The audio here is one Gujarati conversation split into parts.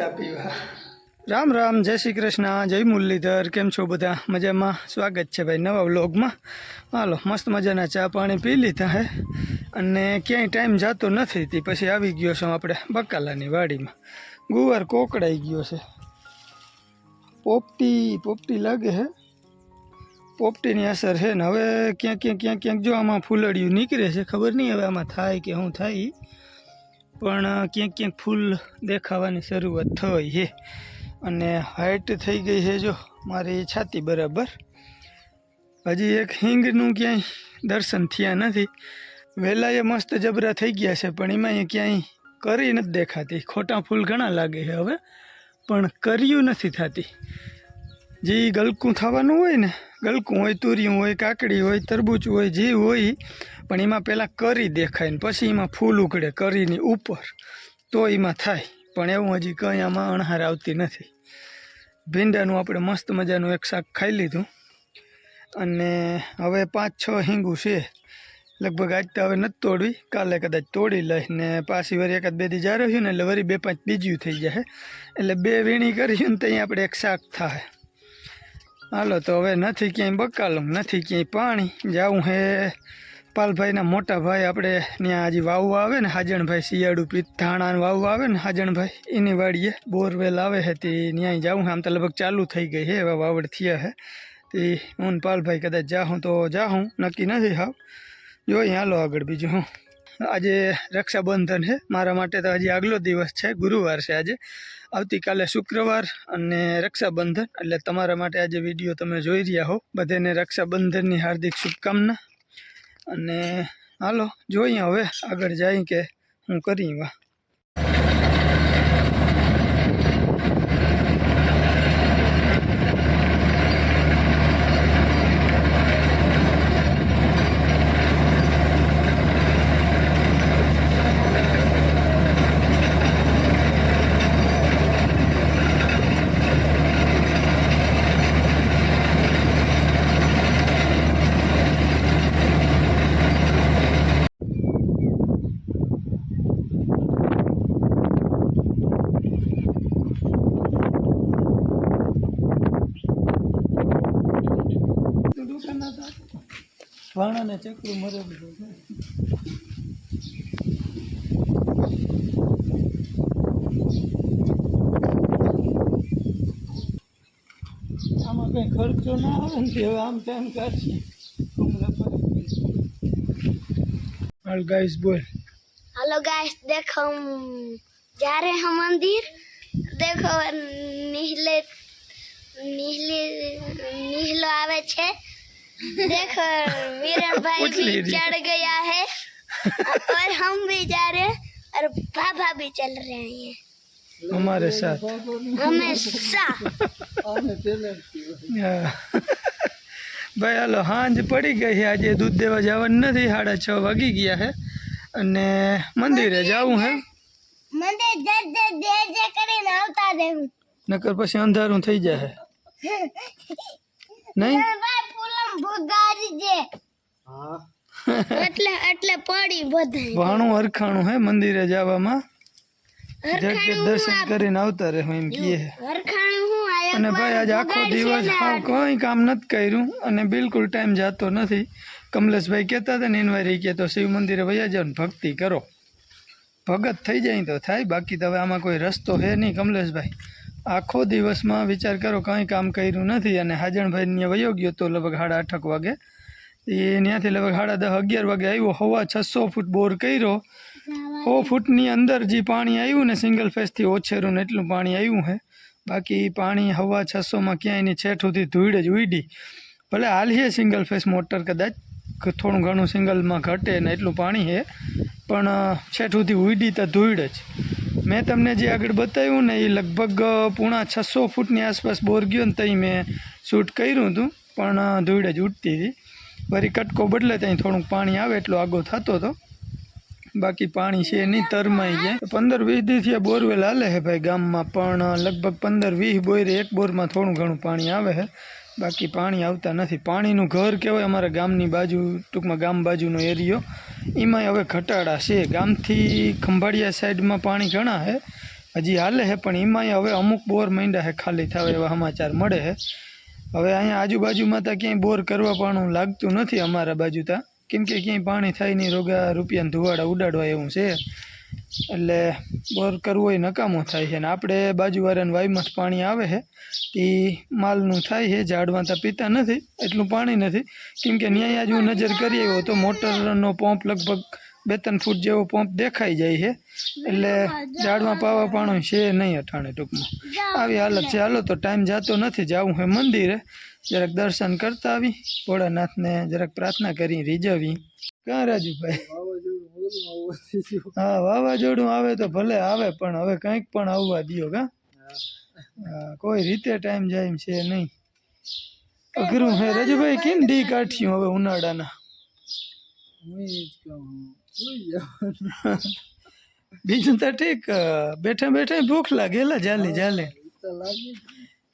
ચા પીવા। राम राम, जय श्री कृष्ण, जय मुरलीधर। केम छो बधा? मजामां? स्वागत है भाई नवा व्लॉग में। हालो मस्त मजाना चा पाणी पी लीधा है अने क्यांय टाइम जातो नथी ती पछी आवी गयो छुं आपणे बकालानी वाडीमां। गुवार कोकड़ाई गयो छे। पोपटी पोपटी लागे है, पोपटीनी असर है ने हवे क्यांक क्यांक क्यांक क्यांक जो आमां फूलड़ियुं निकळे छे। खबर नहीं हवे आमां थाय के शुं थाय, पण क्यांक क्यांक फूल देखावानी शरूआत थई है अने हाइट थई गई है जो मारी छाती बराबर। हजी एक हिंगनु क्यांय दर्शन थया नथी। वेलाए मस्त जबरा थई गया छे पण एमां क्यांय करी नथी देखाती। खोटा फूल घणा लागे है हवे पण करियुं नथी थती। जे गलकूं थवानुं होय ने, गलकूं होय, तुरियुं होय, काकड़ी होय, तरबूच होय, जे होय पण एमां पेला करी देखाय ने पछी एमां फूल उगड़े करीनी उपर तो एमां थाय। पण एवुं हजी कंई आमां अणहार आवती नथी। भींडानुं आपणे मस्त मजानुं एक शाक खाई लीधुं अने हवे 5-6 हिंगू छे लगभग। आज तो हवे नथी तोड़वी, काले कदाच तोड़ी लईश ने पाછી वरी एकाद बे दी जा रह्युं ने એટલે વરી 2-5 બીજું થઈ જાય એટલે 2 વીણી કરીશું ને ત્યાં આપણે એક શાક થાય। હાલો તો હવે નથી ક્યાંય બકાલું, નથી ક્યાંય પાણી। જાવું હે પાલભાઈના મોટા ભાઈ આપણે ત્યાં હજી વાવવા આવે ને હાજણભાઈ શિયાળુ ધાણા વાવવા આવે ને હાજણભાઈ એની વાડીએ બોરવેલ આવે છે તે ત્યાં જાવું। આમ તો લગભગ ચાલુ થઈ ગઈ છે, એવા વાવડ થયા છે તે હું પાલભાઈ કદાચ જાઉં તો જાઉં, નક્કી નથી હાવ। જોઈએ હાલો આગળ બીજું હું। આજે રક્ષાબંધન છે મારા માટે તો હજી આગલો દિવસ છે, ગુરુવાર છે આજે। આવતીકાલે શુક્રવાર અને રક્ષાબંધન એટલે તમારા માટે આજે વિડીયો તમે જોઈ રહ્યા હો। બધાને રક્ષાબંધનની હાર્દિક શુભકામના। અને હાલો જોઈએ હવે આગળ જાય કે હું કરી વા। વાણા ને ચકરું મરેલું છે। આમાં કઈ ખર્ચો ના આવે ને હવે આમ ટાઈમ કાઢશે। हाल गाइस बोल। हेलो गाइस, देखो हम जा रहे हैं मंदिर। देखो नीले नीले नीलो आवे छे। देखो वीरन भाई भी चढ़ गया है और हम भी जा रहे हैं और बाबा भी चल रहे हैं हमारे साथ। हमेशा भाई हालो हांज पड़ी गई है। आज दूध देवा जवानुं नथी, 6:30 वागी गया है अने मंदिरे जावुं है। मंदिर जे जे करीने आवता देवुं नकर पछी अंधारुं थई जाए नहीं। भाई फूलम भगाड़ी जे हां એટલે પડી બધાય વાણું હરખાણું है मंदिरे जावामां। जग दर्शन करीने आवता रहो एम कहे है। હરખાણું હું આયો અને ભાઈ આજ આખો દિવસ હાવ કંઈ કામ નથી કર્યું અને બિલકુલ ટાઈમ જતો નથી। કમલેશભાઈ કહેતા હતા ને ઇનવાયરી કે તો શિવ મંદિરે વયા જાઓ ને ભક્તિ કરો, ભગત થઈ જાય તો થાય, બાકી તો હવે આમાં કોઈ રસ્તો છે નહીં। કમલેશભાઈ આખો દિવસમાં વિચાર કરો કંઈ કામ કર્યું નથી અને હાજણભાઈ ત્યાં વયો ગયો તો લગભગ 8:30 વાગે। એ ત્યાંથી લગભગ 10:30-11 વાગે આવ્યો। 650 ફૂટ બોર કર્યો। 100 ફૂટની અંદર જે પાણી આવ્યું ને સિંગલ ફેસથી ઓછેરું ને એટલું પાણી આવ્યું છે। બાકી પાણી 650 માં ક્યાંયની છેઠ સુધી ધૂળ જ ઉડી। ભલે હાલીએ સિંગલ ફેસ મોટર, કદાચ થોડું ઘણું સિંગલમાં ઘટે ને એટલું પાણી છે પણ છેઠ સુધી ઉડી તો ધૂળ જ। મેં તમને જે આગળ બતાવ્યું ને એ લગભગ 650 ફૂટની આસપાસ બોર ગયો ને ત્યાં મેં શૂટ કર્યું હતું પણ ધૂળ જ ઉડતી હતી। વળી કટકો બદલે ત્યાં થોડુંક પાણી આવે એટલો આગો થતો હતો, બાકી પાણી છે નહીં, તરમાઈ જાય। 15-20 દીથી બોરવેલ હાલે છે ભાઈ ગામમાં પણ લગભગ 15-20 બોરે એક બોરમાં થોડું ઘણું પાણી આવે છે। બાકી પાણી આવતા નથી। પાણીનું ઘર કહેવાય અમારા ગામની બાજુ, ટૂંકમાં ગામ બાજુનો એરિયો, એમાંય હવે ઘટાડા છે। ગામથી ખંભાળિયા સાઈડમાં પાણી ઘણા છે હજી હાલે છે, પણ એમાંય હવે અમુક બોર માંડ્યા છે ખાલી થવા એવા સમાચાર મળે છે. હવે અહીંયા આજુબાજુમાં તો ક્યાંય બોર કરવા પાણું લાગતું નથી અમારા બાજુ તા, કેમ કે ક્યાંય પાણી થાય નહીં, રોગા રૂપિયાના ધુવાડા ઉડાડવા એવું છે, એટલે બોર કરવો એ નકામો થાય છે. ને આપણે બાજુવાળાને વાયમાં પાણી આવે છે એ માલનું થાય છે, ઝાડવા તો પીતા નથી, એટલું પાણી નથી, કેમ કે ન્યાય આજ હું નજર કરી આવ્યો તો મોટરનો પંપ લગભગ 2-3 ફૂટ જેવો પંપ દેખાઈ જાય છે, એટલે ઝાડમાં પાવા પાણું છે નહીં અટાણે. ટૂંકમાં આવી હાલત છે. હાલો તો ટાઈમ જતો નથી, જવું છે મંદિરે, જરાક દર્શન કરતા આવી, ભોળાનાથને જરાક પ્રાર્થના કરી રીઝવી. ક્યાં રાજુભાઈ? હા, વાવાઝોડું આવે તો ભલે આવે, પણ હવે કંઈક પણ આવવા દ્યો. કોઈ રીતે ટાઈમ જાય એમ છે નહીં, અઘરું હે. રાજુભાઈ કેમ ડી કાઢ્યું હવે ઉનાળાના? બીજું તો ઠીક, બેઠા બેઠા ભૂખ લાગે, એલા જાલે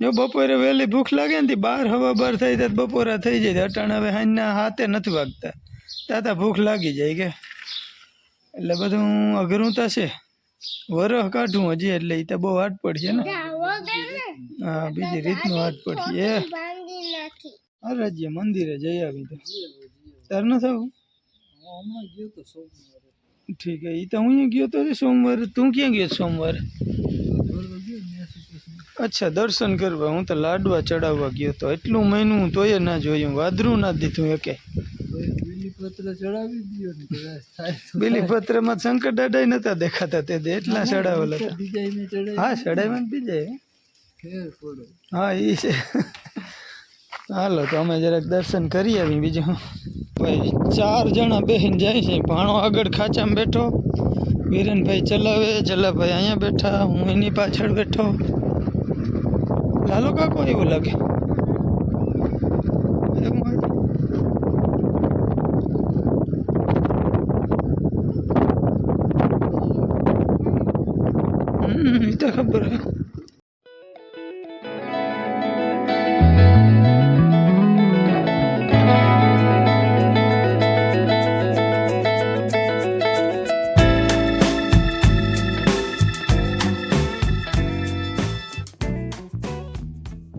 જો બપોરે વહેલી ભૂખ લાગે ને 12 થઈ જાય, બપોરા થઈ જાય. અટાણે હવે સાંજના 7 નથી વાગતા, ત્યાં ભૂખ લાગી જાય કે, એટલે બધું અઘરું તો છે. વરહ કાઢું હજી, એટલે એ તો બહુ હાથ પડશે ને. હા, બીજી રીતનું હાથ પડશે. અરે મંદિરે જઈ આવી તો તાર ન થવું. ઠીક હે, એ તો હું ગયો તો સોમવારે. તું ક્યાં ગયો સોમવારે? અચ્છા, દર્શન કરવા. હું તો લાડવા ચડાવવા ગયો તો, એટલું મહિનું તોય ના જોયું, વાદરું ના દીધું એકે. બીલીપત્રમાં શંકર દાદા નતા દેખાતા તે એટલા ચડાવેલા હતા. હા, ચડાવ્યા બીજા. હા, એ છે. હાલો તો અમે જરાક દર્શન કરી આવી. બીજું ભાઈ 4 જણા બેહીને જાય છે. ભાણો આગળ ખાચામાં બેઠો, વિરેનભાઈ ચલાવે, જલાભાઈ અહીંયા બેઠા, હું એની પાછળ બેઠો. લાલો કાકો એવું લાગે. એ તો ખબર હે.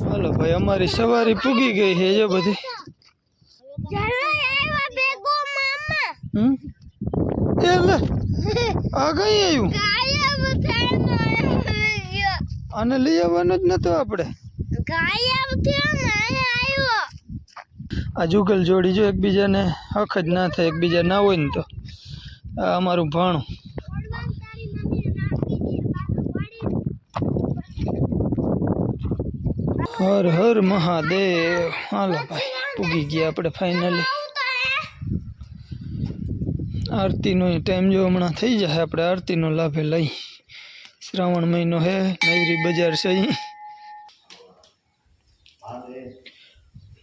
હાલો ભાઈ, અમારી સવારી પૂગી ગઈ છે જો બધી. આ કઈ આવ્યું? આને લઈ આવવાનું જ નતું આપણે. આ જુગલ જોડી જો એકબીજાને હક જ ના થાય, એકબીજા ના હોય ને તો. આ અમારું ભાણું. હર હર મહાદેવ. હાલો ભાઈ, પૂગી ગયા આપણે ફાઇનલી. આરતીનો ટાઈમ જો હમણાં થઈ જાય, આપણે આરતીનો લાભે લઈ. શ્રાવણ મહિનો હે, નવરી બજાર છે.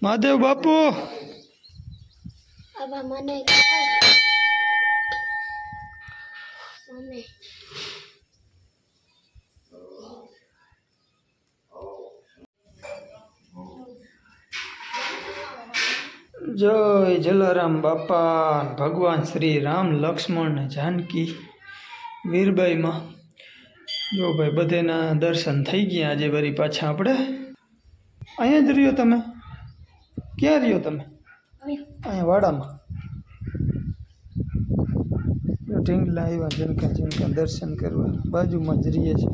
મહાદેવ બાપુ. જય જલારામ બાપા. ભગવાન શ્રી રામ, લક્ષ્મણ ને જાનકી વીરબાઈમાં જો ભાઈ બધેના દર્શન થઈ ગયા. આજે વળી પાછા આપણે અહીંયા જ રહ્યો. તમે ક્યાં રહ્યો તમે? અહીંયા વાડામાં. ઢીંગલા આવ્યા ઝીણકા દર્શન કરવા, બાજુમાં જ રહીએ છીએ.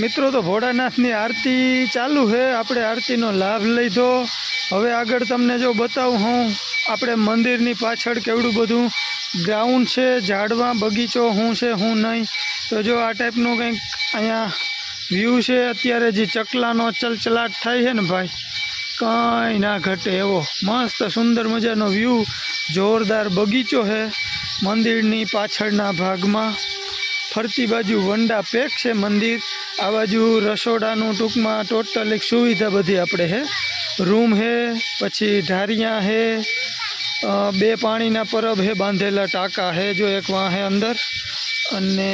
મિત્રો તો ભોળાનાથની આરતી ચાલુ છે, આપણે આરતીનો લાભ લીધો. હવે આગળ તમને જો બતાવું હું આપણે મંદિરની પાછળ કેવડું બધું ગ્રાઉન્ડ છે, ઝાડવા બગીચો શું છે શું નહીં. તો જો આ ટાઈપનું કંઈક અહીંયા વ્યૂ છે. અત્યારે જે ચકલાનો ચલચલાટ થાય છે ને ભાઈ, કંઈ ના ઘટે એવો મસ્ત સુંદર મજાનો વ્યૂ. જોરદાર બગીચો છે મંદિરની પાછળના ભાગમાં. ફરતી બાજુ વંડા પેક છે મંદિર. આ બાજુ રસોડાનું ટૂંકમાં ટોટલ એક સુવિધા બધી આપણે છે. રૂમ છે, પછી ઢારિયા છે, 2 પાણીના પરબ છે, બાંધેલા ટાંકા છે. જો એક વાં છે અંદર, અને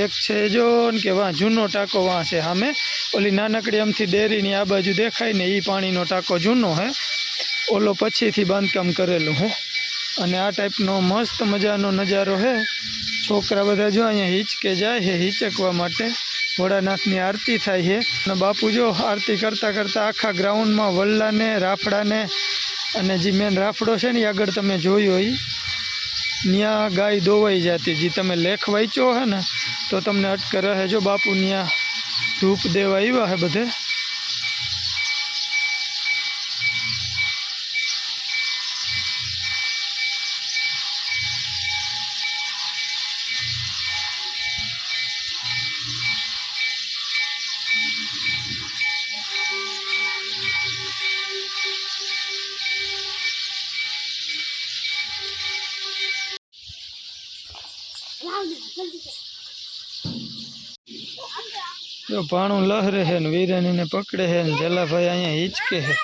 એક છે જો કે વાં જૂનો ટાંકો વાં છે સામે. ઓલી નાનકડી આમથી ડેરીની આ બાજુ દેખાય ને એ પાણીનો ટાંકો જૂનો છે, ઓલો પછીથી બાંધકામ કરેલું છે. અને આ ટાઈપનો મસ્ત મજાનો નજારો છે. છોકરા બધા જો અહીંયા હિંચકે જાય છે, હિંચકવા માટે. ભોળાનાથની આરતી થાય છે અને બાપુ જો આરતી કરતાં કરતાં આખા ગ્રાઉન્ડમાં વલ્લાને રાફડાને, અને જે મેન રાફડો છે ને આગળ તમે જોયો એ ત્યાં ગાય દોવાઈ જતી. જે તમે લેખ વાંચ્યો હે ને તો તમને અટકે રહે. જો બાપુ ત્યાં ધૂપ દેવા આવ્યા છે બધે. જો ભાણું લહરે છે ને વીરાણીને પકડે છે ને જલાભાઈ અહીંયા હિંચકે છે.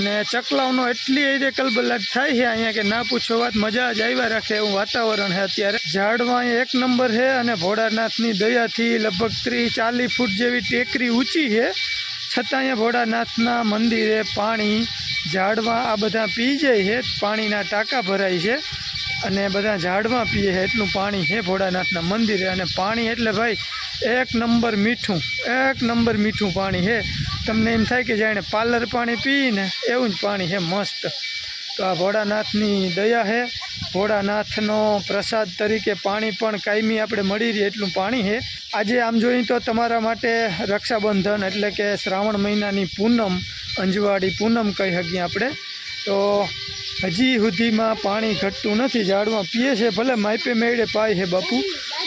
ને ચકલાઓનો એટલી રીતે કલબલાટ થાય છે અહીંયા કે ના પૂછો વાત. મજા જ આવ્યા રાખે એવું વાતાવરણ છે અત્યારે. ઝાડમાં અહીંયા 1 નંબર છે, અને ભોળાનાથની દયાથી લગભગ 30-40 ફૂટ જેવી ટેકરી ઊંચી છે. છતાં અહીંયા ભોળાનાથના મંદિરે પાણી ઝાડમાં આ બધા પી જાય છે. પાણીના ટાંકા ભરાય છે અને બધા ઝાડમાં પીએ છે એટલું પાણી છે ભોળાનાથના મંદિરે. અને પાણી એટલે ભાઈ 1 નંબર મીઠું, 1 નંબર મીઠું પાણી છે. તમને એમ થાય કે જાણે પાર્લર પાણી પીને એવું જ પાણી છે મસ્ત. તો આ ભોળાનાથની દયા છે. ભોળાનાથનો પ્રસાદ તરીકે પાણી પણ કાયમી આપણે મળી રહે એટલું પાણી છે. આજે આમ જોઈએ તો તમારા માટે રક્ષાબંધન એટલે કે શ્રાવણ મહિનાની પૂનમ, અંજવાળી પૂનમ કહી શકીએ આપણે. તો હજી સુધીમાં પાણી ઘટતું નથી. ઝાડમાં પીએ છે, ભલે માપે મેળે પાય છે બાપુ,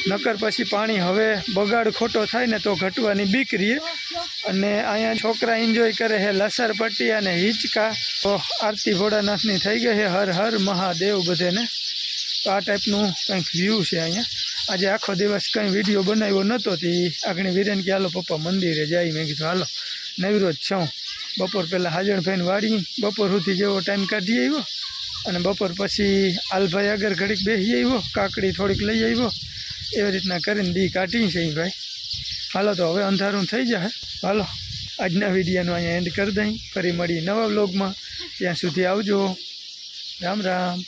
નકર પછી પાણી હવે બગાડ ખોટો થાય ને તો ઘટવાની બીક રહીએ. અને અહીંયા છોકરા એન્જોય કરે છે લસર પટ્ટી અને હિંચકા. તો આરતી ભોળાનાથની થઈ ગઈ છે. હર હર મહાદેવ બધાને. તો આ ટાઈપનું કંઈક વ્યૂ છે અહીંયા. આજે આખો દિવસ કંઈ વિડીયો બનાવ્યો નહોતો તે આગળ વીરેન કે હાલો પપ્પા મંદિરે જાય. મેં કીધું હાલો નવરોજ છું. બપોર પહેલાં હાજણભાઈને વાળી બપોર સુધી જેવો ટાઈમ કાઢી આવ્યો, અને બપોર પછી આલભાઈ આગળ ઘડીક બેસી આવ્યો, કાકડી થોડીક લઈ આવ્યો. એવી રીતના કરીને દી કાઢી છે ભાઈ. હાલો તો હવે અંધારું થઈ જાય. હાલો આજના વિડીયોનો અહીંયા એન્ડ કરી દઈ. ફરી મળીએ નવા વ્લોગમાં. ત્યાં સુધી આવજો. રામ રામ.